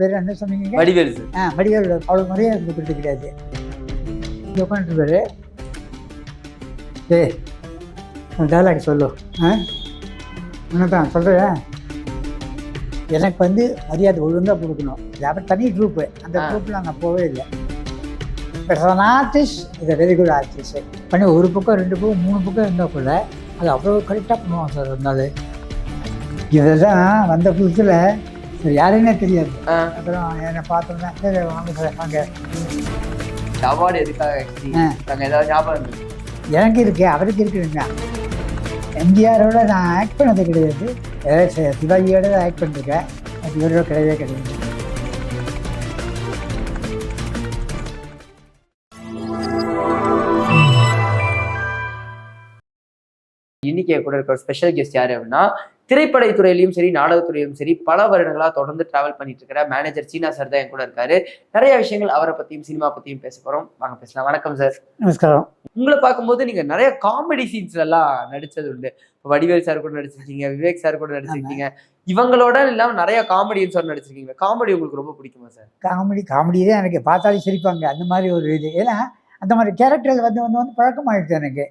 பேர் என்ன சொன்னீங்க? வடிவேல். வடிவேல் அவ்வளோ முறையாக இருந்துக்கிறது கிடையாது. இங்கே உட்காந்துருப்பாரு. ஏய் டைலாக் சொல்லு. உன்னதான் சொல்கிறேன். எனக்கு வந்து மரியாதை ஒழுங்காக கொடுக்கணும். அவர் தனி குரூப்பு, அந்த குரூப்பில் நான் போகவே இல்லை. But an artist is a very good artist. பண்ணி ஒரு பக்கம் 2 பக்கம் 3 பக்கம் இருந்தால் கூட அது அவ்வளோ கரெக்டாக பண்ணுவான் சார். இருந்தாலும் இதெல்லாம் வந்த புதுசில் யாருன்னே தெரியாது. அப்புறம் என்னை பார்த்தோன்னா சரி வாங்க சார் வாங்க. அவார்டு எதுக்காக ஏதாவது ஞாபகம்? எனக்கு இருக்கு, அவருக்கு இருக்குதுங்க. எம்ஜிஆரோட நான் ஆக்ட் பண்ணது கிடையாது, சிவாஜியோட தான் ஆக்ட் பண்ணிருக்கேன். அது இவரோட கிடையவே கிடையாது. இன்னைக்கு கூட இருக்கிற ஸ்பெஷல் கெஸ்ட் யாரு அப்படின்னா, திரைப்படத்துறையிலையும் சரி நாடகத்துறையிலும் சரி பல வருடங்களா தொடர்ந்து டிராவல் பண்ணிட்டு இருக்கிற மேனேஜர் சீனா சார் தான் என் கூட இருக்காரு. நிறைய விஷயங்கள் அவரை பத்தியும் சினிமா பத்தியும் பேச போறோம். வாங்க பேசலாம். வணக்கம் சார். நமஸ்காரம். உங்களை பார்க்கும்போது நீங்க நிறைய காமெடி சீன்ஸ்ல எல்லாம் நடிச்சது உண்டு. வடிவேல் சார் கூட நடிச்சிருக்கீங்க, விவேக் சார் கூட நடிச்சிருக்கீங்க. இவங்களோட இல்லாம நிறைய காமெடின்னு சொல்லி நடிச்சிருக்கீங்க. காமெடி உங்களுக்கு ரொம்ப பிடிக்குமா சார்? காமெடி தான் எனக்கு பார்த்தாலே சிரிப்பாங்க, அந்த மாதிரி ஒரு இது. ஏன்னா அந்த மாதிரி கேரக்டர் வந்து பழக்கமாயிடுச்சு எனக்கு.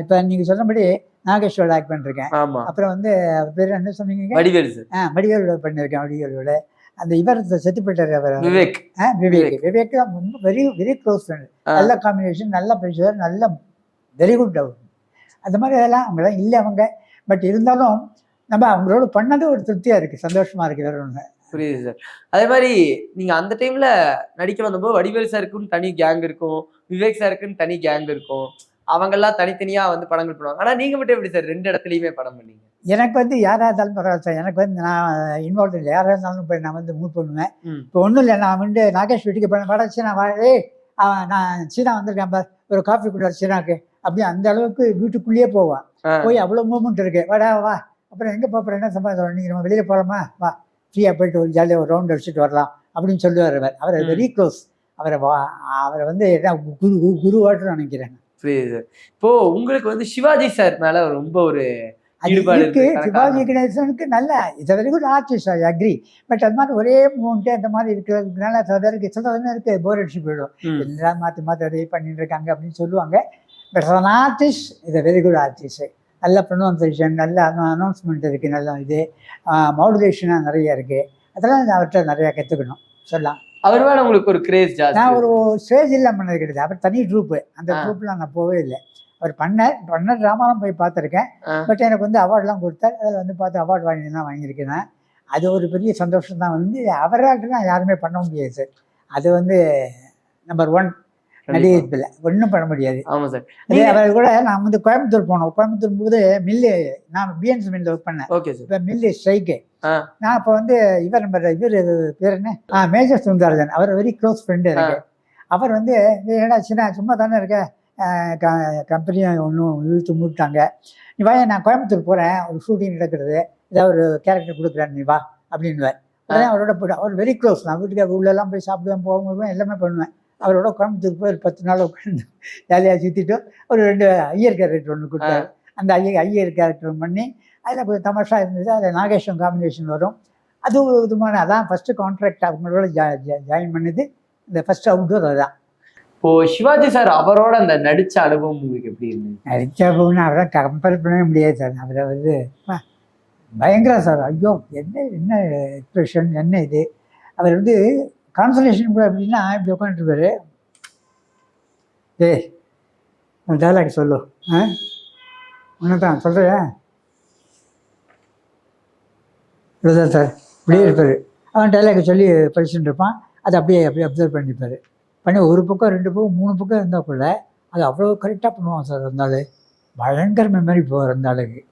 இப்போ நீங்கள் சொன்னபடி நாகேஷோட ஆக்ட் பண்ணிருக்கேன். அப்புறம் வந்து அவர் பேர் என்ன சொன்னீங்க? வடிவேல். வடிவேலோட பண்ணியிருக்கேன். வடிவேலோட அந்த இவர் செத்து போயிட்டார் அவர், விவேக். விவேக் தான் ரொம்ப வெரி வெரி க்ளோஸ் ஃப்ரெண்ட். நல்ல காம்பினேஷன், நல்லா பேசுவார், நல்ல வெரி குட் டவுட். அந்த மாதிரி அதெல்லாம் அவங்களாம் இல்லை அவங்க. பட் இருந்தாலும் நம்ம அவங்களோட பண்ணது ஒரு திருப்தியாக இருக்குது, சந்தோஷமாக இருக்குது. வேற ஒன்று புரியுது சார். அதே மாதிரி நீங்கள் அந்த டைமில் நடிக்க வந்தபோது வடிவேல் சாருக்குன்னு தனி கேங் இருக்கும், விவேக் சாருக்குன்னு தனி கேங் இருக்கும். அவங்கெல்லாம் தனித்தனியா வந்து படங்கள் பண்ணுவாங்க. ஆனா நீங்க மட்டும் எப்படி சார் 2 இடத்துலயுமே படம் பண்ணீங்க? எனக்கு வந்து யாரா இருந்தாலும் பரவாயில்ல சார். எனக்கு வந்து நான் இன்வால்வ் இல்லை. யாராக இருந்தாலும் போய் நான் வந்து மூவ் பண்ணுவேன். இப்போ ஒன்றும் இல்லை, நான் வந்து நாகேஷ் வீட்டுக்கு போனேன். வட சீனா நான் சீனா வந்திருக்கேன் பார், ஒரு காஃபி கொடுத்தாரு சீனாக்கு. அப்படி அந்த அளவுக்கு வீட்டுக்குள்ளேயே போவான். போய் அவ்வளோ மூவ்மெண்ட் இருக்கு. வாடா வா, அப்புறம் எங்கே பார்ப்போம், என்ன சம்பாதிச்சோம், நீங்கள் நம்ம வெளியில் போகலாமா, வா ஃப்ரீயாக போயிட்டு ஒரு ஜாலியாக ஒரு ரவுண்ட் அடிச்சுட்டு வரலாம் அப்படின்னு சொல்லுவார் அவர். அவர் வெரி க்ளோஸ். அவரை வந்து என்ன குருவாட்டு நினைக்கிறேன். புரியுது. இப்போ உங்களுக்கு வந்து சிவாஜி சார் மேல ரொம்ப ஒரு இருக்கு. சிவாஜி கணேசனுக்கு நல்ல it's very good artist, I agree. But அது மாதிரி ஒரே மூமெண்ட்டு அந்த மாதிரி இருக்கிறதுனால சில பேருக்கு சொல்றதுன்னு இருக்கு, போர் அடிச்சு போயிடும். எல்லாம் மாற்றி அதே பண்ணிட்டு இருக்காங்க அப்படின்னு சொல்லுவாங்க. But an artist is a very good artist. நல்ல ப்ரொனவுன்சியேஷன், நல்ல அனௌன்ஸ்மெண்ட் இருக்குது, நல்ல இது மாடுலேஷனாக நிறைய இருக்குது. அதெல்லாம் அவர்கிட்ட நிறையா கற்றுக்கணும் சொல்லலாம். அவர் மேலே உங்களுக்கு ஒரு கிரேஸ் ஜாஸ்தி. நான் ஒரு ஸ்டேஜ் எல்லாம் பண்ணது கிடையாது. அவர் தனி குரூப்பு, அந்த குரூப்லாம் நான் போகவே இல்லை. அவர் பண்ண ட்ராமாலாம் போய் பார்த்துருக்கேன். பட் எனக்கு வந்து அவார்ட்லாம் கொடுத்தார். அதில் வந்து பார்த்து அவார்டு வாங்கியிருக்கேன். அது ஒரு பெரிய சந்தோஷம் தான். வந்து அவராகலாம் யாருமே பண்ண முடியாது சார். அது வந்து நம்பர் 1 நடிகத்தில் ஒன்றும் பண்ண முடியாது. ஆமாம் சார். அதே அவர் கூட நான் வந்து கோயம்புத்தூர் போனோம். கோயம்புத்தூர் போது மில்லு, நான் பிஎன்சி மில்லில் ஒர்க் பண்ணேன். Okay sir. இப்போ மில்லு ஸ்ட்ரைக்கு. நான் இப்போ வந்து இவர் பேர் என்ன, மேஜர் சுந்தரராஜன், அவர் வெரி க்ளோஸ் ஃப்ரெண்டு இருக்கு. அவர் வந்து ஏடா சின்ன சும்மா தானே இருக்க, கம்பெனியை ஒன்றும் இழுத்து மூட்டாங்க, நீ வா நான் கோயம்புத்தூர் போகிறேன், ஒரு ஷூட்டிங் நடக்கிறது, ஏதாவது ஒரு கேரக்டர் கொடுக்குறேன், நீ வா அப்படின்னுவார். உடனே அவரோட போய்ட்டு அவர் வெரி க்ளோஸ். நான் வீட்டுக்கு உள்ளெல்லாம் போய் சாப்பிடுவேன், போவேன், எல்லாமே பண்ணுவேன். அவரோட கோயம்புத்தூர் போய் ஒரு 10 நாள் உட்காந்து ஜாலியாக சுற்றிட்டு ஒரு 2 ஐயர் கேரக்டர் ஒன்று கொடுத்தாரு. அந்த ஐயர் கேரக்டர் பண்ணி அதில் கொஞ்சம் தமாஷா இருந்தது. அதில் நாகேஷன் காம்பினேஷன் வரும். அது ஒரு விதமான அதான் ஃபஸ்ட்டு கான்ட்ராக்ட் அவங்களோட ஜாயின் பண்ணது. இந்த ஃபஸ்ட் அவுட்டோர் அதுதான். இப்போ சிவாஜி சார் அவரோட அந்த நடித்த அனுபவம் உங்களுக்கு எப்படி இருந்தது? நடித்த அனுபவம்னா அவரை கம்பேர் பண்ணவே முடியாது சார். அவரை வந்து பயங்கரம் சார். ஐயோ என்ன எக்ஸ்பிரஷன், என்ன இது. அவர் வந்து கான்சன்ட்ரேஷன் கூட அப்படின்னா இப்படி உட்காந்துருப்பாரு. ஏய் டைலாக் சொல்லு. ஒன்றுதான் சொல்கிறேன். இப்படிதான் சார் இப்படியே இருப்பார். அவன் டைலாக் சொல்லி படிச்சுட்டு இருப்பான். அதை அப்படியே அப்சர்வ் பண்ணிப்பார். பண்ணி ஒரு பக்கம் 2 பக்கம் 3 பக்கம் இருந்தால் கூட அது அவ்வளோ கரெக்டாக பண்ணுவான் சார். இருந்தாலும் பயங்கர மெமரி போவார் அந்த ஆளுக்கு.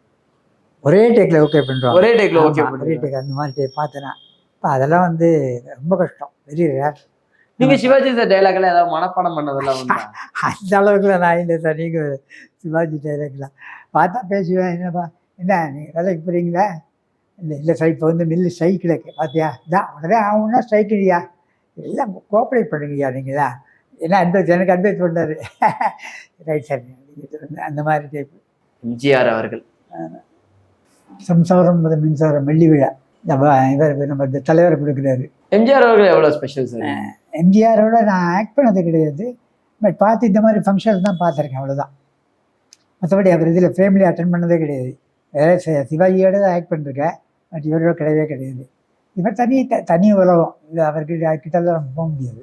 ஒரே டேக்கில் ஓகே பண்ணுறான். ஒரே டேக்கில் ஓகே ஒரே டேக் அந்த மாதிரி பார்த்தேன்னா இப்போ அதெல்லாம் வந்து ரொம்ப கஷ்டம், வெரி ரேர். நீங்கள் சிவாஜி சார் டைலாக்லாம் ஏதாவது மனப்பாடம் பண்ணதெல்லாம் அந்த அளவுக்குலாம் நான் இல்லை சார். நீங்கள் சிவாஜி டைலாக்லாம் பார்த்தா பேசுவேன். என்னப்பா என்ன நீங்கள் வேலைக்கு போகிறீங்களா? இல்லை சார் இப்போ வந்து மில்லு ஸ்ட்ரைக்கில் பார்த்தியா, இதான் உடனே ஆகும்னா ஸ்ட்ரைக் இல்லையா, எல்லாம் கோஆப்ரேட் பண்ணுங்கய்யா நீங்களா, என்ன அட்வைஸ் எனக்கு அட்வைஸ் பண்ணார். ரைட் சார் அந்த மாதிரி டைப். எம்ஜிஆர் அவர்கள் சம்சாரம் மின்சாரம் வெள்ளி விழா இவர் நம்ம தலைவரை கொடுக்குறாரு. எம்ஜிஆர் அவர்கள் எவ்வளவு ஸ்பெஷல் சார்? எம்ஜிஆரோட நான் ஆக்ட் பண்ணது கிடையாது, பட் பார்த்து இந்த மாதிரி ஃபங்க்ஷன் தான் பார்த்துருக்கேன், அவ்வளோதான். மற்றபடி அவர் இதில் ஃபேமிலி அட்டன் பண்ணதே கிடையாது. வேற சிவாஜியோட தான் ஆக்ட் பண்ணிருக்கேன், பட் இவரோட கிடையவே கிடையாது. இவர் தனி உலகம், இது அவர்கிட்ட கிட்டலாம் நம்ம போக முடியாது.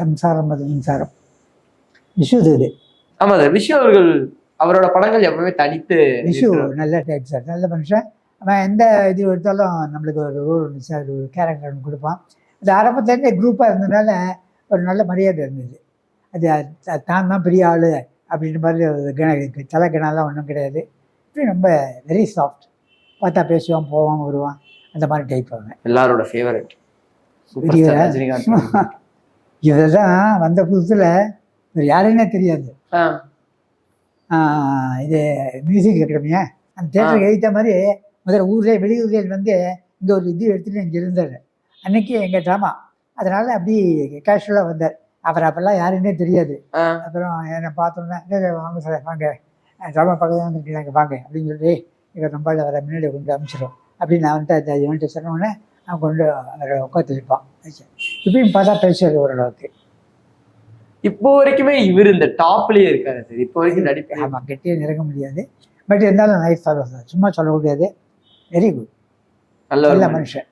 சம்சாரம் அது மின்சாரம் விஷு இது. ஆமா சார், விஷு அவர்கள் அவரோட படங்கள் எப்பவுமே தனித்து. விஷு நல்ல டைப் சார், நல்ல மனுஷன். அவன் எந்த இது எடுத்தாலும் நம்மளுக்கு ஒரு ரோல் ஒரு கேரக்டர் ஒன்று கொடுப்பான். அது ஆரம்பத்துலேருந்தே குரூப்பாக இருந்ததுனால ஒரு நல்ல மரியாதை இருந்தது. அது தான் பெரிய ஆள் அப்படின்ற மாதிரி தலைக்கணெல்லாம் ஒன்றும் கிடையாது. இப்படி ரொம்ப வெரி சாஃப்ட், பார்த்தா பேசுவான், போவான், வருவான், அந்த மாதிரி டைப் அவன். எல்லாரோட ஃபேவரட். இவர் தான் வந்த புதுசில் இவர் யாருன்னே தெரியாது. இது மியூசிக் அகாடமியா, அந்த தேட்டருக்கு எழுத்த மாதிரி முதல்ல ஊர்லேயே வெளியூர்லேயே வந்து இங்கே ஒரு இது எடுத்துகிட்டு இங்கே இருந்தார். அன்னைக்கு எங்கள் ட்ராமா, அதனால் அப்படி கேஷுவலாக வந்தார். அவர் அப்போல்லாம் யாருன்னே தெரியாது. அப்புறம் என்னை பார்த்தோன்னே வாங்க சார், வாங்க ட்ராமா பக்கத்தில் வந்துருக்கீங்க, வாங்க அப்படின்னு சொல்லி இவர் ரொம்ப வர முன்னாடி கொண்டு அமைச்சிடும் அப்படின்னு நான் வந்துட்டு இவன்ட்டு சொன்னோடனே அவன் கொண்டு அவரை உட்காந்து வைப்பான். இப்பயும் பார்த்தா பேசுவார் ஓரளவுக்கு. இப்போ வரைக்குமே இவர் இந்த டாப்லேயே இருக்காரு சார், இப்போ வரைக்கும் நடிப்பு. ஆமாம், கெட்டியே நெருங்க முடியாது, பட் இருந்தாலும் நைஸ் ஃபாலோ சார், சும்மா சொல்ல முடியாது. வெரி குட், நல்ல மனுஷன்.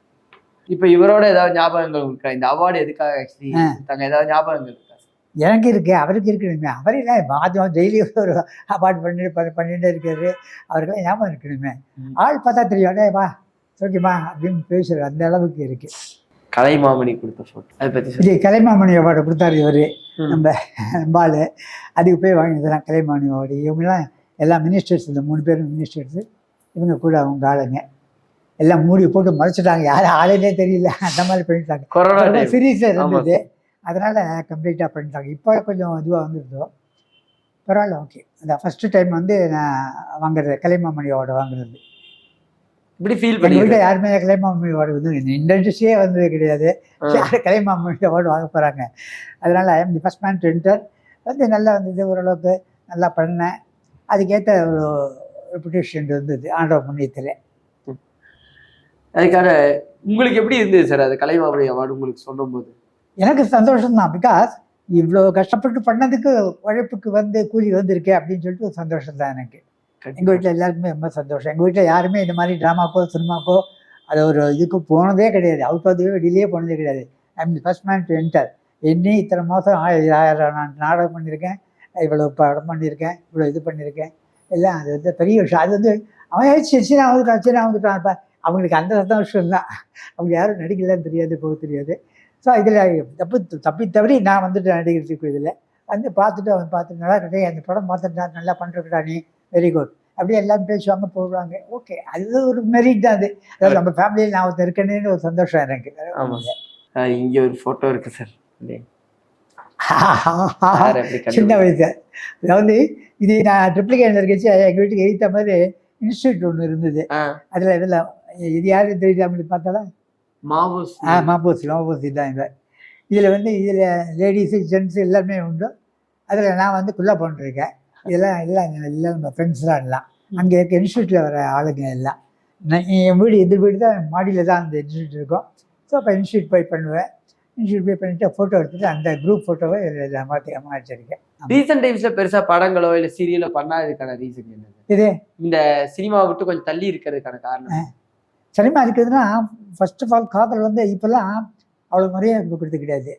இப்போ இவரோட ஏதாவது ஞாபகங்கள் இருக்கா? இந்த அவார்டு எதுக்காக ஆக்சுவலி தாங்க ஏதாவது ஞாபகங்கள் இருக்கா? எனக்கு இருக்கு, அவருக்கு இருக்கணுமே. அவர் இல்லை மாதம் டெய்லி ஒரு அவார்டு பண்ணிட்டு இருக்காரு, அவருக்கெல்லாம் ஞாபகம் இருக்கணுமே. ஆள் பார்த்தா தெரியும், அடே வா ஓகேம்மா அப்படின்னு பேசுறாரு, அந்த அளவுக்கு இருக்கு. கலைமாமணி கொடுத்த போட்டோ அதை பற்றி இது கலைமாமணி அவார்டு கொடுத்தாரு இவர், நம்ம ஆள். அதுக்கு போய் வாங்கினதுலாம் கலைமாமணி அவார்டு. இவங்கெல்லாம் எல்லாம் மினிஸ்டர்ஸ், இந்த 3 பேரும் மினிஸ்டர்ஸு. இவங்க கூட அவங்க ஆளுங்க எல்லாம் மூடி போட்டு மறைச்சிட்டாங்க, யாரும் ஆளுன்னே தெரியல, அந்த மாதிரி பண்ணிட்டாங்க. கொரோனா சீரியஸாக இருந்தது, அதனால் கம்ப்ளீட்டாக பண்ணிட்டாங்க. இப்போ கொஞ்சம் இதுவாக வந்துருந்தோம், பரவாயில்ல, ஓகே. அந்த ஃபஸ்ட்டு டைம் வந்து நான் வாங்குறது கலைமாமணி அவார்டு வாங்குறது. இப்படி ஃபீல் பண்ணி வீட்டில் யாருமே கலைமாமணி அவார்டு வந்து இந்த இண்டஸ்ட்ரியே வந்தது கிடையாது, யாரும் கலைமாமணி அவார்டு வாங்க போகிறாங்க. அதனால் I am the first man to enter. வந்து நல்லா வந்தது, ஓரளவுக்கு நல்லா பண்ணேன். அதுக்கேற்ற ஒரு ரெப்புடேஷன் இருந்தது ஆண்டவ புண்ணியத்தில். அதுக்கான உங்களுக்கு எப்படி இருந்தது சார் அது கலைமாமணி அவார்டு உங்களுக்கு சொல்லும்போது? எனக்கு சந்தோஷம்தான், பிகாஸ் இவ்வளோ கஷ்டப்பட்டு பண்ணதுக்கு உழைப்புக்கு வந்து கூலி வந்திருக்கே அப்படின்னு சொல்லிட்டு ஒரு சந்தோஷம் தான் எனக்கு. எங்கள் வீட்டில் எல்லாருக்குமே ரொம்ப சந்தோஷம். எங்கள் வீட்டில் யாருமே இந்த மாதிரி ட்ராமாக்கோ சினிமாக்கோ அது ஒரு இதுக்கு போனதே கிடையாது, அவுட் ஆஃப் தி வெளியே போனதே கிடையாது. I am the first man to enter. என்னையும் இத்தனை மாதம் 1000 நான் நாடகம் பண்ணியிருக்கேன், இவ்வளோ படம் பண்ணியிருக்கேன், இவ்வளோ இது பண்ணியிருக்கேன், எல்லாம் அது வந்து பெரிய விஷயம். அது வந்து அவன் சின்ன வந்துட்டான் இப்போ அவங்களுக்கு அந்த சந்தோஷம் தான். அவங்க யாரும் நடிக்கலன்னு தெரியாது, போக தெரியாது. ஸோ இதில் தப்பி தவறி நான் வந்துட்டு நடிக்கிறதுக்கு இதில் வந்து பார்த்துட்டு அவன் பார்த்துட்டு நல்லா இருக்கே, அந்த படம் பார்த்துட்டா நல்லா பண்ணுறா நீ, வெரி குட் அப்படியே எல்லாம் பேசுவாங்க போடுவாங்க. ஓகே, அது ஒரு மெரிட் தான். அது அதாவது நம்ம ஃபேமிலியில் நான் ஒருத்தர் இருக்கேன்னு ஒரு சந்தோஷம் எனக்கு. இங்கே ஒரு ஃபோட்டோ இருக்கு சார், சின்ன வயசு. அதாவது இது நான் ட்ரிப்ளிகேஷன் இருக்கச்சு எங்கள் வீட்டுக்கு எழுத்த மாதிரி இன்ஸ்டியூட் ஒன்று இருந்தது. இதில் இது யாரும் தெரியுது அப்படி பார்த்தாலும் மாபோஸ் தான் இது. இதில் வந்து இதில் லேடிஸு ஜென்ஸு எல்லாருமே உண்டு. அதில் நான் வந்து குள்ளா பண்ணிருக்கேன். எல்லாம் நம்ம ஃப்ரெண்ட்ஸ்லாம் எல்லாம் அங்கே இருக்க இன்ஸ்டியூட்டில் வர ஆளுங்க எல்லாம். என் வீடு எதிர் வீடு தான், மாடியில் தான் அந்த இன்ஸ்டியூட் இருக்கும். ஸோ அப்போ இன்ஸ்டியூட் போய் பண்ணுவேன். இன்ஸ்டியூட் போய் பண்ணிவிட்டு ஃபோட்டோ எடுத்துகிட்டு அந்த குரூப் ஃபோட்டோவை மாற்றிருக்கேன். ரீசெண்ட் டைம்ஸில் பெருசாக படங்களோ இல்லை சீரியலோ பண்ணாததுக்கான ரீசன் என்ன? இது இந்த சினிமா விட்டு கொஞ்சம் தள்ளி இருக்கிறதுக்கான காரணம். சினிமா இருக்குதுன்னா ஃபர்ஸ்ட் ஆஃப் ஆல் காதல் வந்து இப்போல்லாம் அவ்வளோ மரியாதை கொடுக்குறது கிடையாது.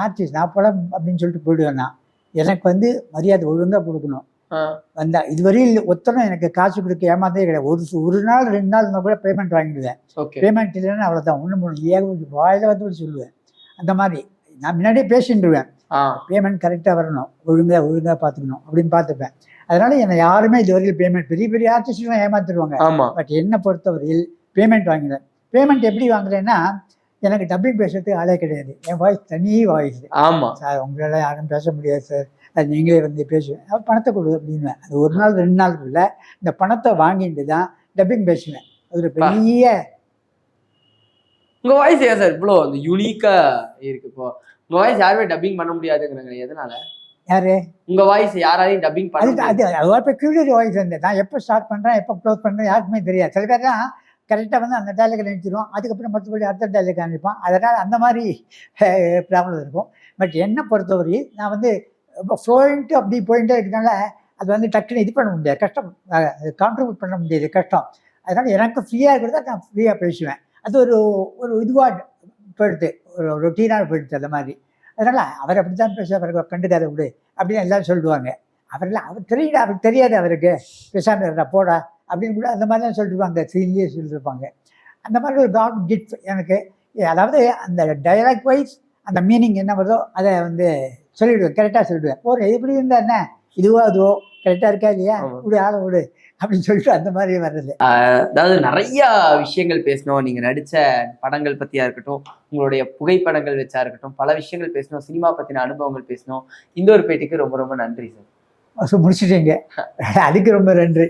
ஆர்டிஸ்ட் நான் படம் அப்படின்னு சொல்லிட்டு போயிடுவேன். நான் எனக்கு வந்து மரியாதை ஒழுங்காக கொடுக்கணும். வந்தா இதுவரையில் ஒத்தனும் எனக்கு காசு கொடுக்க ஏமாத்தே கிடையாது. ஒரு நாள் 2 நாள் இருந்தால் கூட பேமெண்ட் வாங்கிடுவேன். பேமெண்ட் இல்லைன்னா அவ்வளோதான், 1 வாயில வந்து சொல்லுவேன். அந்த மாதிரி நான் முன்னாடியே பேசிட்டுருவேன், பேமெண்ட் கரெக்டாக வரணும், ஒழுங்காக பார்த்துக்கணும் அப்படின்னு பார்த்துப்பேன். அதனால என்னை யாருமே இதுவரையில் பேமெண்ட் பெரிய பெரிய ஆர்டிஸ்ட்லாம் ஏமாத்திடுவாங்க. பட் என்னை பொறுத்தவரையில் பேமெண்ட் வாங்கினேன். பேமெண்ட் எப்படி வாங்குறேன்னா, எனக்கு டப்பிங் பேசுறதுக்கு ஆளே கிடையாது. என் வாய்ஸ் தனி வாய்ஸ். ஆமாம் சார் உங்களால் யாரும் பேச முடியாது சார், அது நீங்களே வந்து பேசுவேன், பணத்தை கொடு அப்படின்னு. அது 1 நாள் 2 நாளுக்குள்ள இந்த பணத்தை வாங்கிட்டு தான் டப்பிங் பேசுவேன். அது ஒரு பெரிய. உங்கள் வாய்ஸ் ஏன் சார் இவ்வளோ அந்த யூனிக்காக இருக்கு? இப்போ உங்கள் வாய்ஸ் யாருமே டப்பிங் பண்ண முடியாதுங்கிறாங்க, எதனால? யாரு உங்க வாய்ஸ் யாராலையும் டப்பிங் பண்ண? அது பெக்யூலர் வாய்ஸ் வந்து நான் எப்போ ஸ்டார்ட் பண்ணுறேன் எப்போ க்ளோஸ் பண்ணுறேன் யாருக்குமே தெரியாது. சில பேர்லாம் கரெக்டாக வந்து அந்த டைலாக் நிறுத்திடுவோம். அதுக்கப்புறம் மற்றபடி அடுத்த டைலாக் அனுப்பான். அதனால் அந்த மாதிரி ப்ராப்ளம் இருக்கும். பட் என்னை பொறுத்தவரை நான் வந்து ரொம்ப ஃப்ளோயிண்ட்டு அப்படி போயிட்டே இருக்கனால அது வந்து டக்குன்னு இது பண்ண முடியாது, கஷ்டம். கான்ட்ரிபியூட் பண்ண முடியாது, கஷ்டம். அதனால் எனக்கு ஃப்ரீயாக இருக்கிறதா நான் ஃப்ரீயாக பேசுவேன். அது ஒரு ஒரு இதுவாக போயிடுது, ஒரு ரொட்டீனாக போயிடுது அந்த மாதிரி. அதனால் அவர் அப்படி தான் பேசுவார், அவருக்கு கண்டுக்காத விடு அப்படின்னு எல்லாரும் சொல்லுவாங்க. அவர் தெரியல, அவருக்கு தெரியாது, அவருக்கு பேசாமல் இருக்கா போடா அப்படின்னு கூட அந்த மாதிரி தான் சொல்லிட்டுருப்பாங்க, சீன்லேயே சொல்லியிருப்பாங்க. அந்த மாதிரி ஒரு காட் கிஃப்ட் எனக்கு. அதாவது அந்த டைலாக் வைஸ் அந்த மீனிங் என்ன வருதோ அதை வந்து சொல்லிவிடுவேன், கரெக்டாக சொல்லிவிடுவேன். எப்படி இருந்தால் என்ன, இதுவோ அதுவோ கரெக்டாக இருக்கா இல்லையா, விடு ஆளை விடு அப்படின்னு சொல்லிட்டு அந்த மாதிரி வர்றது. அதாவது நிறைய விஷயங்கள் பேசணும், நீங்க நடிச்ச படங்கள் பத்தியா இருக்கட்டும், உங்களுடைய புகைப்படங்கள் வச்சா இருக்கட்டும், பல விஷயங்கள் பேசணும், சினிமா பத்தின அனுபவங்கள் பேசணும். இந்த ஒரு பேட்டிக்கு ரொம்ப ரொம்ப நன்றி சார். முடிச்சிட்டீங்க, அதுக்கு ரொம்ப நன்றி.